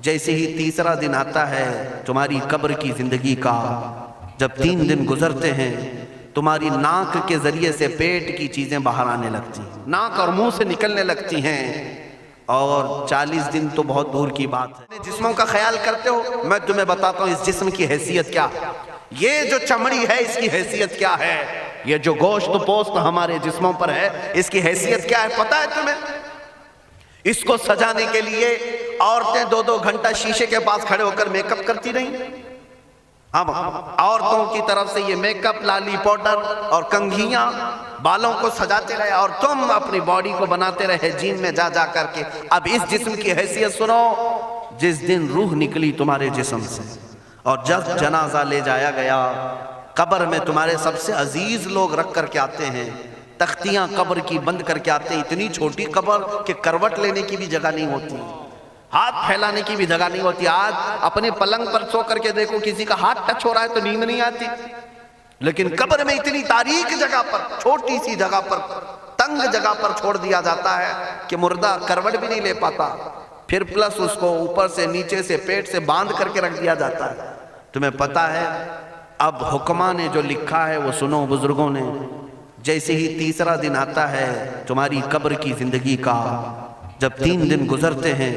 جیسے ہی تیسرا دن آتا ہے تمہاری قبر کی زندگی کا، جب 3 دن گزرتے ہیں تمہاری ناک کے ذریعے سے پیٹ کی چیزیں باہر آنے لگتی ہیں، ناک اور منہ سے نکلنے لگتی ہیں، اور 40 دن تو بہت دور کی بات ہے۔ جسموں کا خیال کرتے ہو، میں تمہیں بتاتا ہوں اس جسم کی حیثیت کیا ہے، یہ جو چمڑی ہے اس کی حیثیت کیا ہے، یہ جو گوشت پوست ہمارے جسموں پر ہے اس کی حیثیت کیا ہے پتہ ہے تمہیں؟ اس کو سجانے کے لیے عورتیں 2-2 گھنٹہ شیشے کے پاس کھڑے ہو کر میک اپ کرتی رہیں۔ ہم عورتوں کی طرف سے یہ میک اپ، لالی پاؤڈر اور کنگھیاں بالوں کو سجاتے رہے، اور تم اپنی باڈی کو بناتے رہے جیم میں جا جا کر کے۔ اب اس جسم کی حیثیت سنو، جس دن روح نکلی تمہارے جسم سے اور جب جنازہ لے جایا گیا، قبر میں تمہارے سب سے عزیز لوگ رکھ کر کے آتے ہیں، تختیاں قبر کی بند کر کے آتے ہیں، اتنی چھوٹی قبر کہ کروٹ لینے کی بھی جگہ نہیں ہوتی، ہاتھ پھیلانے کی بھی جگہ نہیں ہوتی۔ آج اپنے پلنگ پر سو کر کے دیکھو، کسی کا ہاتھ ٹچ ہو رہا ہے تو نیند نہیں آتی، لیکن قبر میں اتنی تاریک جگہ پر، چھوٹی سی جگہ پر، تنگ جگہ پر چھوڑ دیا جاتا ہے کہ مردہ کروٹ بھی نہیں لے پاتا، پھر پلس اس کو اوپر سے نیچے سے پیٹ سے باندھ کر کے رکھ دیا جاتا ہے۔ تمہیں پتا ہے اب حکماں نے جو لکھا ہے وہ سنو بزرگوں نے، جیسے ہی تیسرا دن آتا ہے تمہاری قبر کی زندگی کا، جب 3 دن گزرتے ہیں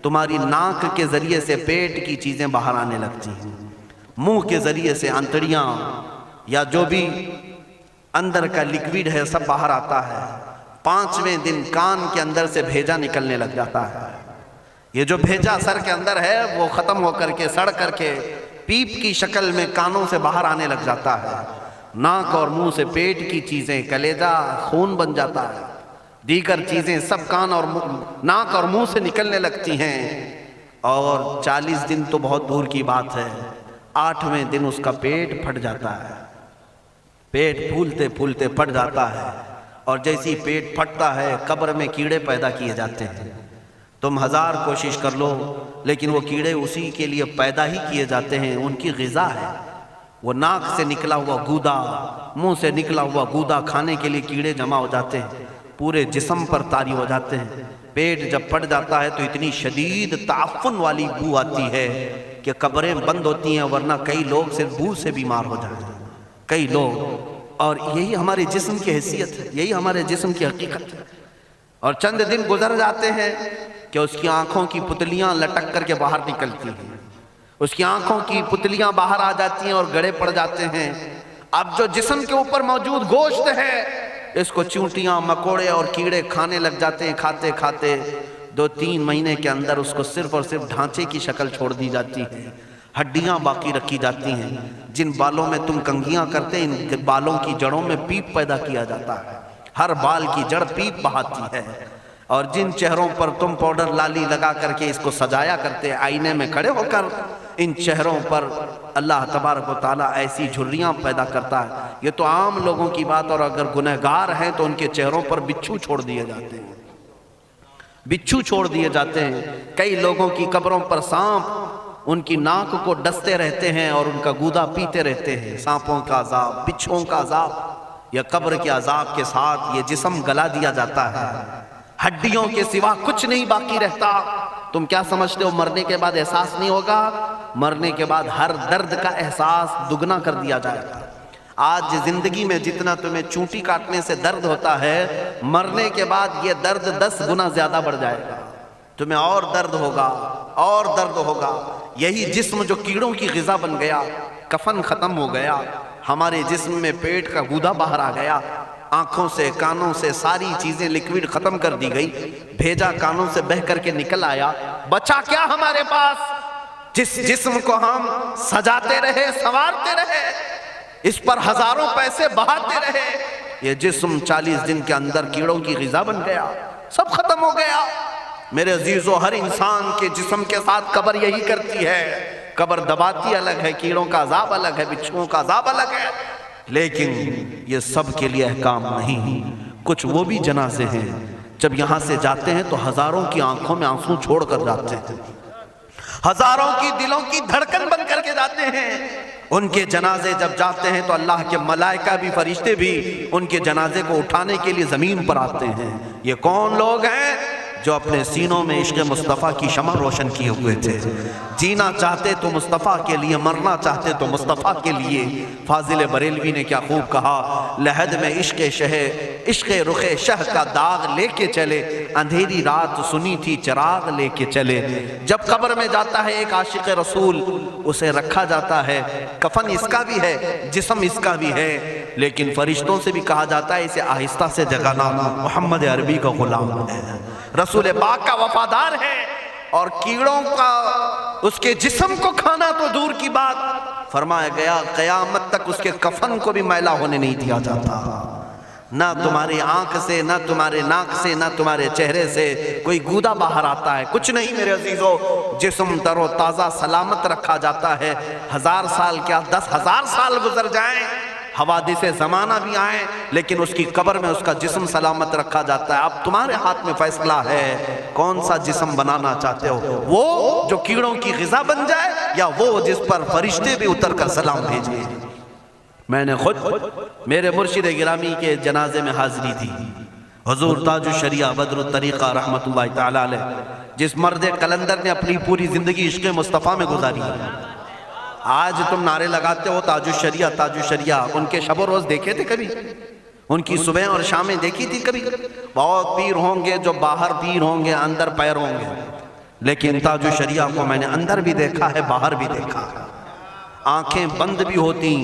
تمہاری ناک کے ذریعے سے پیٹ کی چیزیں باہر آنے لگتی ہیں، منہ کے ذریعے سے انتڑیاں یا جو بھی اندر کا لیکویڈ ہے سب باہر آتا ہے۔ 5ویں دن کان کے اندر سے بھیجا نکلنے لگ جاتا ہے، یہ جو بھیجا سر کے اندر ہے وہ ختم ہو کر کے سڑ کر کے پیپ کی شکل میں کانوں سے باہر آنے لگ جاتا ہے، ناک اور منہ سے پیٹ کی چیزیں، کلیجہ خون بن جاتا ہے، دیگر چیزیں سب کان اور ناک اور منہ سے نکلنے لگتی ہیں، اور 40 دن تو بہت دور کی بات ہے، 8ویں دن اس کا پیٹ پھٹ جاتا ہے، پیٹ پھولتے پھولتے پھٹ جاتا ہے، اور جیسی پیٹ پھٹتا ہے قبر میں کیڑے پیدا کیے جاتے ہیں۔ تم 1000 کوشش کر لو لیکن وہ کیڑے اسی کے لیے پیدا ہی کیے جاتے ہیں، ان کی غذا ہے، وہ ناک سے نکلا ہوا گودا، منہ سے نکلا ہوا گودا کھانے کے لیے کیڑے جمع ہو جاتے ہیں، پورے جسم پر طاری ہو جاتے ہیں۔ پیٹ جب پھٹ جاتا ہے تو اتنی شدید تعفن والی بو آتی ہے کہ قبریں بند ہوتی ہیں، ورنہ کئی لوگ صرف بو سے بیمار ہو جاتے ہیں، کئی لوگ۔ اور یہی ہمارے جسم کی حیثیت ہے، یہی ہمارے جسم کی حقیقت ہے۔ اور چند دن گزر جاتے ہیں کہ اس کی آنکھوں کی پتلیاں لٹک کر کے باہر نکلتی ہیں، اس کی آنکھوں کی پتلیاں باہر آ جاتی ہیں اور گڑے پڑ جاتے ہیں۔ اب جو جسم کے اوپر موجود گوشت ہے اس کو چونٹیاں، مکوڑے اور کیڑے کھانے لگ جاتے ہیں، کھاتے کھاتے 2-3 مہینے کے اندر اس کو صرف اور صرف ڈھانچے کی شکل چھوڑ دی جاتی ہے، ہڈیاں باقی رکھی جاتی ہیں۔ جن بالوں میں تم کنگھیاں کرتے ان بالوں کی جڑوں میں پیپ پیدا کیا جاتا ہے، ہر بال کی جڑ پیپ بہاتی ہے، اور جن چہروں پر تم پاؤڈر لالی لگا کر کے اس کو سجایا کرتے آئینے میں کھڑے ہو کر، ان چہروں پر اللہ تبارک و تعالیٰ ایسی جھریاں پیدا کرتا ہے۔ یہ تو عام لوگوں کی بات، اور اگر گنہگار ہیں تو ان کے چہروں پر بچھو چھوڑ دیے جاتے ہیں، بچھو چھوڑ دیے جاتے ہیں۔ کئی لوگوں کی قبروں پر سانپ ان کی ناک کو ڈستے رہتے ہیں اور ان کا گودا پیتے رہتے ہیں۔ سانپوں کا عذاب، بچھوؤں کا عذاب، یا قبر کے عذاب کے ساتھ یہ جسم گلا دیا جاتا ہے، ہڈیوں کے سوا کچھ نہیں باقی رہتا۔ تم کیا سمجھتے ہو مرنے کے بعد احساس نہیں ہوگا؟ مرنے کے بعد ہر درد کا احساس دگنا کر دیا جائے گا۔ آج زندگی میں جتنا تمہیں چونٹی کاٹنے سے درد ہوتا ہے، مرنے کے بعد یہ درد 10 گنا زیادہ بڑھ جائے گا، تمہیں اور درد ہوگا، اور درد ہوگا۔ یہی جسم جو کیڑوں کی غذا بن گیا، کفن ختم ہو گیا، ہمارے جسم میں پیٹ کا گودا باہر آ گیا، آنکھوں سے کانوں سے ساری چیزیں لیکویڈ ختم کر دی گئی، بھیجا کانوں سے بہہ کر کے نکل آیا، بچا کیا ہمارے پاس؟ جس جسم کو ہم سجاتے رہے، سنوارتے رہے، اس پر ہزاروں پیسے بہاتے رہے، یہ جسم 40 دن کے اندر کیڑوں کی غذا بن گیا، سب ختم ہو گیا۔ میرے عزیزو، ہر انسان کے جسم کے ساتھ قبر یہی کرتی ہے، قبر دباتی الگ ہے، کیڑوں کا عذاب الگ ہے، بچھوؤں کا عذاب الگ ہے، لیکن یہ سب کے لیے احکام نہیں۔ کچھ وہ بھی جنازے ہیں جب یہاں سے جاتے ہیں تو ہزاروں کی آنکھوں میں آنسو چھوڑ کر جاتے ہیں، ہزاروں کی دلوں کی دھڑکن بن کر کے جاتے ہیں۔ ان کے جنازے جب جاتے ہیں تو اللہ کے ملائکہ بھی، فرشتے بھی ان کے جنازے کو اٹھانے کے لیے زمین پر آتے ہیں۔ یہ کون لوگ ہیں؟ جو اپنے سینوں میں عشق مصطفیٰ کی شمع روشن کیے ہوئے تھے. جینا چاہتے تو مصطفیٰ کے لیے، مرنا چاہتے تو مصطفیٰ کے لیے. فاضل بریلوی نے کیا خوب کہا، لحد میں عشق عشق رخ شہ کا داغ لے کے چلے، اندھیری رات سنی تھی چراغ لے کے چلے. جب قبر میں جاتا ہے ایک عاشق رسول، اسے رکھا جاتا ہے، کفن اس کا بھی ہے، جسم اس کا بھی ہے، لیکن فرشتوں سے بھی کہا جاتا ہے اسے آہستہ سے جگانا، محمد عربی کا غلام ہے، رسول پاک کا وفادار ہے. اور کیڑوں کا اس کے جسم کو کھانا تو دور کی بات، فرمایا گیا قیامت تک اس کے کفن کو بھی میلا ہونے نہیں دیا جاتا. نہ تمہاری آنکھ سے، نہ تمہارے ناک سے، نہ تمہارے چہرے سے کوئی گودا باہر آتا ہے، کچھ نہیں میرے عزیزو. جسم تر و تازہ سلامت رکھا جاتا ہے. 1000 سال کیا 10,000 سال گزر جائیں، حوادث زمانہ بھی آئیں، لیکن اس کی قبر میں اس کا جسم سلامت رکھا جاتا ہے. اب تمہارے ہاتھ میں فیصلہ ہے کون سا جسم بنانا چاہتے ہو، وہ جو کیڑوں کی غذا بن جائے، یا وہ جس پر فرشتے بھی اتر کر سلام بھیجیں. میں نے خود میرے مرشد گرامی کے جنازے میں حاضری تھی. حضور تاج الشریعہ بدر الطریقہ رحمت اللہ تعالی علیہ، جس مرد قلندر نے اپنی پوری زندگی عشق مصطفیٰ میں گزاری. آج تم نعرے لگاتے ہو تاج الشریعہ تاج الشریعہ، ان کے شب و روز دیکھے تھے کبھی؟ ان کی صبح اور شامیں دیکھی تھی کبھی؟ بہت پیر ہوں گے جو باہر پیر ہوں گے، اندر پیر ہوں گے، لیکن تاج الشریعہ کو میں نے اندر بھی دیکھا ہے، باہر بھی دیکھا ہے. آنکھیں بند بھی ہوتی،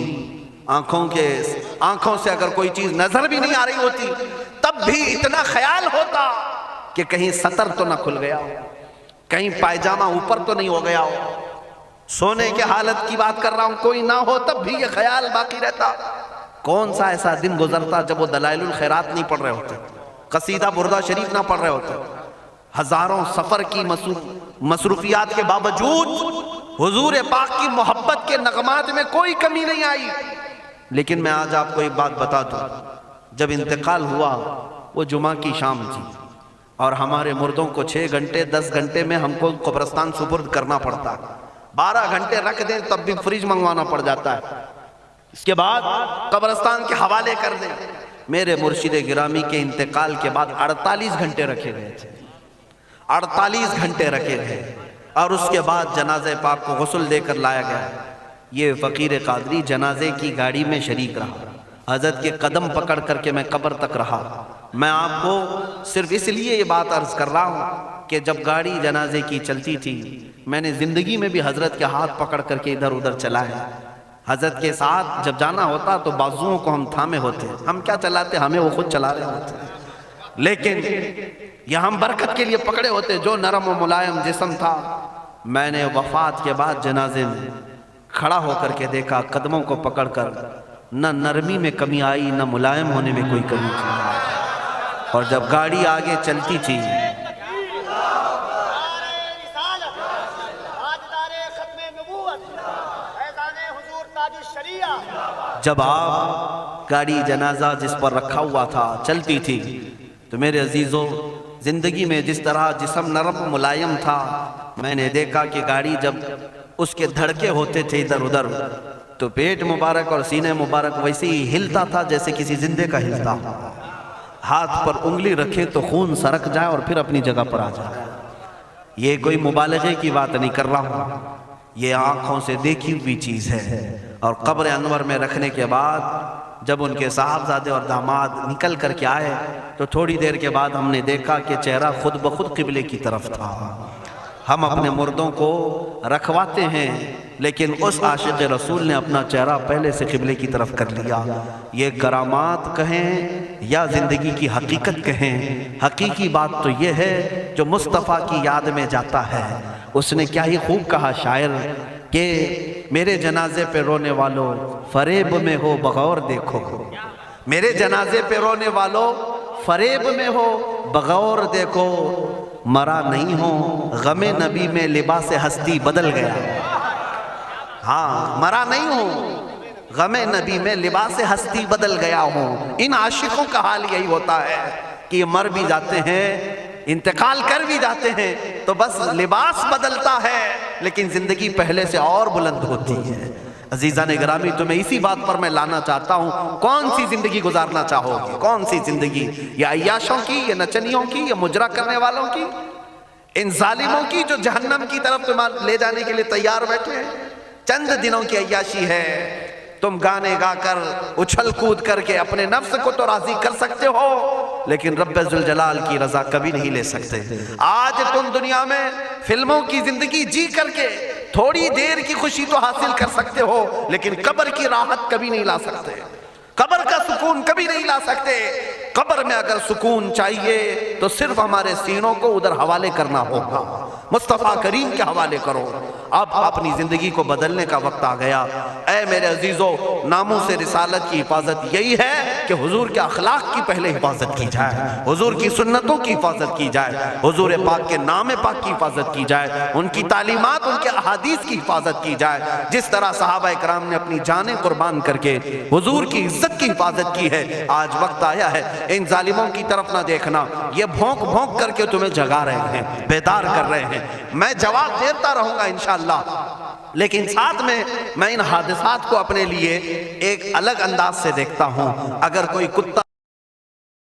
آنکھوں سے اگر کوئی چیز نظر بھی نہیں آ رہی ہوتی، تب بھی اتنا خیال ہوتا کہ کہیں سطر تو نہ کھل گیا ہو، کہیں پائجامہ اوپر تو نہیں ہو گیا ہو. سونے کے حالت کی بات کر رہا ہوں، کوئی نہ ہو تب بھی یہ خیال باقی رہتا. کون سا ایسا دن گزرتا جب وہ دلائل الخیرات نہیں پڑھ رہے ہوتے، قصیدہ بردہ شریف نہ پڑھ رہے ہوتے، ہزاروں سفر کی مصروفیات کے باوجود حضور پاک کی محبت کے نغمات میں کوئی کمی نہیں آئی. لیکن میں آج آپ کو ایک بات بتا دوں، جب انتقال ہوا وہ جمعہ کی شام تھی، اور ہمارے مردوں کو 6 گھنٹے 10 گھنٹے میں ہم کو قبرستان سپرد کرنا پڑتا. 12 گھنٹے رکھ دیں تب بھی فریج منگوانا پڑ جاتا ہے، اس کے بعد قبرستان کے حوالے کر دیں. میرے مرشد گرامی کے انتقال کے بعد 48 گھنٹے رکھے گئے تھے، 48 گھنٹے رکھے گئے، اور اس کے بعد جنازہ پاک کو غسل دے کر لایا گیا. یہ فقیر قادری جنازے کی گاڑی میں شریک رہا، حضرت کے قدم پکڑ کر کے میں قبر تک رہا. میں آپ کو صرف اس لیے یہ بات عرض کر رہا ہوں کہ جب گاڑی جنازے کی چلتی تھی، میں نے زندگی میں بھی حضرت کے ہاتھ پکڑ کر کے ادھر ادھر چلائے. حضرت کے ساتھ جب جانا ہوتا تو بازوؤں کو ہم تھامے ہوتے، ہم کیا چلاتے، ہمیں وہ خود چلا رہے ہوتے، لیکن یہ ہم برکت کے لیے پکڑے ہوتے. جو نرم و ملائم جسم تھا، میں نے وفات کے بعد جنازے میں کھڑا ہو کر کے دیکھا، قدموں کو پکڑ کر، نہ نرمی میں کمی آئی، نہ ملائم ہونے میں کوئی کمی تھی. اور جب گاڑی آگے چلتی تھی، جب آپ گاڑی جنازہ جس پر رکھا ہوا تھا چلتی تھی، تو میرے عزیزو زندگی میں جس طرح جسم نرم ملائم تھا، میں نے دیکھا کہ گاڑی جب اس کے دھڑکے ہوتے تھے ادھر ادھر، تو پیٹ مبارک اور سینے مبارک ویسے ہی ہلتا تھا جیسے کسی زندے کا ہلتا. ہاتھ پر انگلی رکھیں تو خون سرک جائے اور پھر اپنی جگہ پر آ جائے. یہ کوئی مبالغے کی بات نہیں کر رہا ہوں، یہ آنکھوں سے دیکھی ہوئی چیز ہے. اور قبر انور میں رکھنے کے بعد جب ان کے صاحبزادے اور داماد نکل کر کے آئے، تو تھوڑی دیر کے بعد ہم نے دیکھا کہ چہرہ خود بخود قبلے کی طرف تھا. ہم اپنے مردوں کو رکھواتے ہیں، لیکن اس عاشق رسول نے اپنا چہرہ پہلے سے قبلے کی طرف کر لیا. یہ کرامات کہیں یا زندگی کی حقیقت کہیں، حقیقی بات تو یہ ہے جو مصطفیٰ کی یاد میں جاتا ہے. اس نے کیا ہی خوب کہا شاعر کہ میرے جنازے پہ رونے والوں فریب میں ہو بغور دیکھو، میرے جنازے پہ رونے والوں فریب میں ہو بغور دیکھو، مرا نہیں ہو غم نبی میں لباس ہستی بدل گیا. ہاں، مرا نہیں ہو غم نبی میں لباس ہستی بدل گیا ہوں. ان عاشقوں کا حال یہی ہوتا ہے کہ یہ مر بھی جاتے ہیں، انتقال کر بھی جاتے ہیں، تو بس لباس بدلتا ہے، لیکن زندگی پہلے سے اور بلند ہوتی ہے. عزیزان گرامی تمہیں اسی بات پر میں لانا چاہتا ہوں، کون سی زندگی گزارنا چاہو گے؟ کون سی زندگی؟ یا عیاشوں کی، یا نچنیوں کی، یا مجرا کرنے والوں کی، ان ظالموں کی جو جہنم کی طرف تمہیں لے جانے کے لیے تیار بیٹھے ہیں؟ چند دنوں کی عیاشی ہے، تم گانے گا کر اچھل کود کر کے اپنے نفس کو تو راضی کر سکتے ہو، لیکن رب ذوالجلال کی رضا کبھی نہیں لے سکتے۔ آج تم دنیا میں فلموں کی زندگی جی کر کے تھوڑی دیر کی خوشی تو حاصل کر سکتے ہو، لیکن قبر کی راحت کبھی نہیں لا سکتے، قبر کا سکون کبھی نہیں لا سکتے۔ قبر میں اگر سکون چاہیے تو صرف ہمارے سینوں کو ادھر حوالے کرنا ہوگا، مصطفیٰ کریم کے حوالے کرو۔ اب اپنی زندگی کو بدلنے کا وقت آ گیا۔ اے میرے عزیزو، ناموس رسالت کی حفاظت یہی ہے کہ حضور کے اخلاق کی پہلے حفاظت کی جائے، حضور کی سنتوں کی حفاظت کی جائے، حضور پاک کے نام پاک کی حفاظت کی جائے، ان کی تعلیمات، ان کے احادیث کی حفاظت کی جائے۔ جس طرح صحابہ اکرام نے اپنی جانیں قربان کر کے حضور کی عزت کی حفاظت کی ہے، آج وقت آیا ہے ان ظالموں کی طرف نہ دیکھنا، یہ بھونک بھونک کر کے تمہیں جگا رہے ہیں، بیدار کر رہے ہیں۔ میں جواب دیتا رہوں گا انشاءاللہ، لیکن ساتھ میں ان حادثات کو اپنے لیے ایک الگ انداز سے دیکھتا ہوں۔ اگر کوئی کتا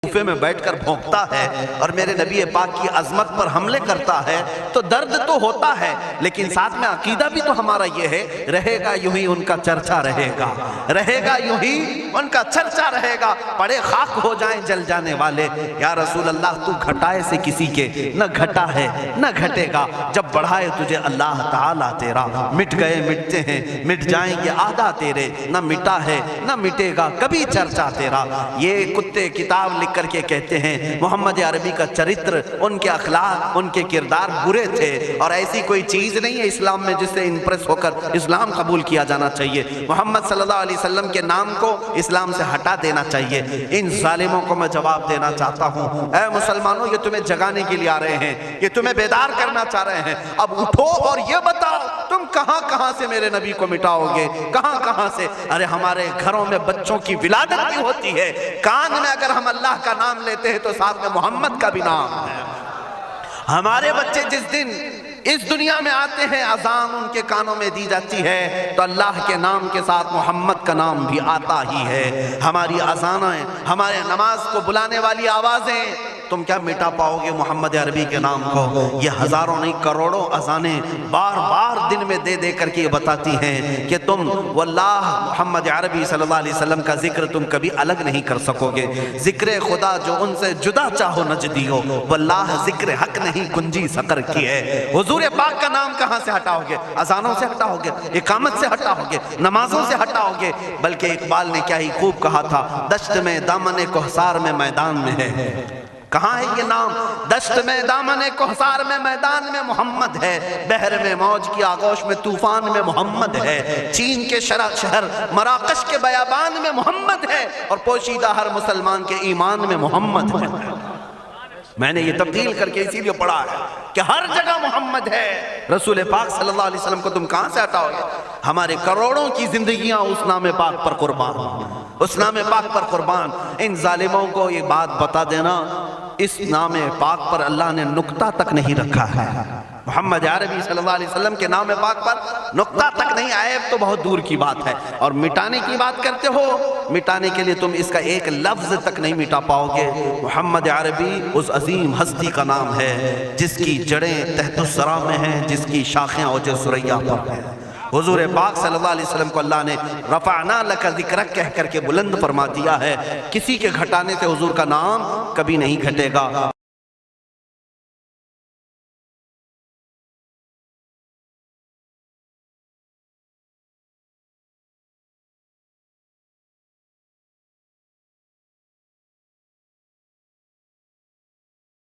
کوفے میں بیٹھ کر بھونکتا ہے اور میرے نبی پاک کی عظمت پر حملے کرتا ہے تو درد تو ہوتا ہے، لیکن ساتھ میں عقیدہ بھی تو ہمارا یہ ہے، رہے گا یوں ہی ان کا چرچا رہے گا، رہے گا یوں ہی ان کا چرچا رہے گا، پڑے خاک ہو جائیں جل جانے والے۔ یا رسول اللہ تو گھٹائے سے کسی کے نہ گھٹا ہے نہ گھٹے گا، جب بڑھائے تجھے اللہ تعالیٰ تیرا، مٹ گئے مٹتے ہیں مٹ جائیں گے آدھا تیرے، نہ مٹا ہے نہ مٹے گا کبھی چرچا تیرا۔ یہ کتے کتاب لکھ کر کے کہتے ہیں محمد عربی کا چرتر، ان کے اخلاق، ان کے کردار برے تھے، اور ایسی کوئی چیز نہیں ہے اسلام میں جس سے امپریس ہو کر اسلام قبول کیا جانا چاہیے۔ محمد صلی اللہ علیہ وسلم کے نام کو اسلام سے ہٹا دینا چاہیے۔ ان ظالموں کو میں جواب دینا چاہتا ہوں، اے مسلمانوں، یہ تمہیں جگانے کے لیے آ رہے ہیں، یہ تمہیں بیدار کرنا چاہ رہے ہیں۔ اب اٹھو اور یہ بتاؤ تم کہاں کہاں سے میرے نبی کو مٹاؤ گے، کہاں کہاں سے؟ ارے ہمارے گھروں میں بچوں کی ولادت بھی ہوتی ہے، کان میں اگر ہم اللہ کا نام لیتے ہیں تو ساتھ میں محمد کا بھی نام ہے۔ ہمارے بچے جس دن اس دنیا میں آتے ہیں اذان ان کے کانوں میں دی جاتی ہے تو اللہ کے نام کے ساتھ محمد کا نام بھی آتا ہی ہے۔ ہماری اذانیں، ہمارے نماز کو بلانے والی آوازیں، تم کیا مٹا پاؤ گے محمد عربی کے نام کو؟ یہ ہزاروں نہیں کروڑوں اذانیں بار بار دن میں دے دے کر کے بتاتی ہیں کہ تم واللہ محمد عربی صلی اللہ علیہ وسلم کا ذکر تم کبھی الگ نہیں کر سکو گے۔ ذکر خدا جو ان سے جدا چاہو نجدی ہو، واللہ ذکر حق نہیں کنجی سقر کی ہے۔ حضور پاک کا نام کہاں سے ہٹاؤ گے؟ اذانوں سے ہٹاؤ گے، اقامت سے ہٹاؤ گے، نمازوں سے ہٹاؤ گے؟ بلکہ اقبال نے کیا ہی خوب کہا تھا، دشت میں دامن کوہسار میں میدان میں ہے۔ کہاں ہے یہ نام؟ دشت میں دامن کوہسار میں میدان میں محمد ہے، بحر میں موج کی آغوش میں طوفان میں محمد ہے، چین کے شہر مراکش کے بیابان میں محمد ہے، اور پوشیدہ ہر مسلمان کے ایمان میں محمد ہے۔ میں نے یہ تبدیل کر کے اسی لیے پڑھا ہے کہ ہر جگہ محمد ہے۔ رسول پاک صلی اللہ علیہ وسلم کو تم کہاں سے ہٹاؤ گے؟ ہمارے کروڑوں کی زندگیاں اس نام پاک پر قربان، اس نام پاک پر قربان۔ ان ظالموں کو یہ بات بتا دینا، اس نام پاک پر اللہ نے نقطہ تک نہیں رکھا ہے۔ محمد عربی صلی اللہ علیہ وسلم کے نام پاک پر نقطہ تک نہیں، عیب تو بہت دور کی بات ہے۔ اور مٹانے کی بات کرتے ہو، مٹانے کے لیے تم اس کا ایک لفظ تک نہیں مٹا پاؤ گے۔ محمد عربی اس عظیم ہستی کا نام ہے جس کی جڑیں تحت الثری میں ہیں، جس کی شاخیں اوج ثریا پر ہیں۔ حضور پاک صلی اللہ علیہ وسلم کو اللہ نے رفعنا لک ذکرک کہہ کر کے بلند فرما دیا ہے۔ کسی کے گھٹانے سے حضور کا نام کبھی نہیں گھٹے گا۔